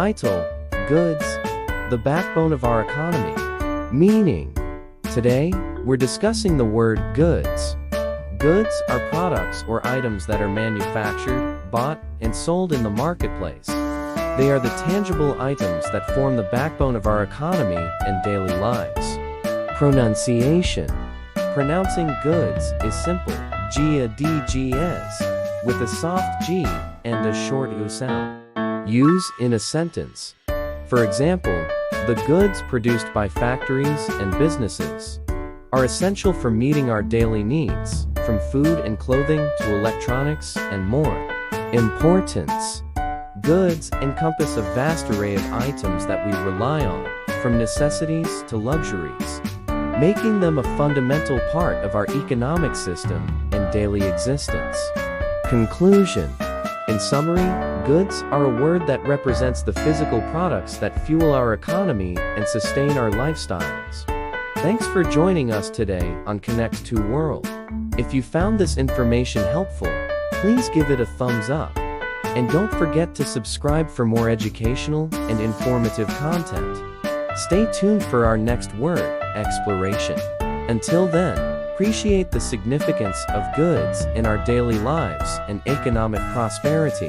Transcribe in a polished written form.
Title: Goods, the backbone of our economy. Meaning: today, we're discussing the word goods. Goods are products or items that are manufactured, bought, and sold in the marketplace. They are the tangible items that form the backbone of our economy and daily lives. Pronunciation: pronouncing goods is simple, ɡʊdz, with a soft G and a short U sound. Use in a sentence. For example, the goods produced by factories and businesses are essential for meeting our daily needs, from food and clothing to electronics and more. Importance: goods encompass a vast array of items that we rely on, from necessities to luxuries, making them a fundamental part of our economic system and daily existence. Conclusion: in summary, goods are a word that represents the physical products that fuel our economy and sustain our lifestyles. Thanks for joining us today on Connect to World. If you found this information helpful, please give it a thumbs up. And don't forget to subscribe for more educational and informative content. Stay tuned for our next word exploration. Until then, appreciate the significance of goods in our daily lives and economic prosperity.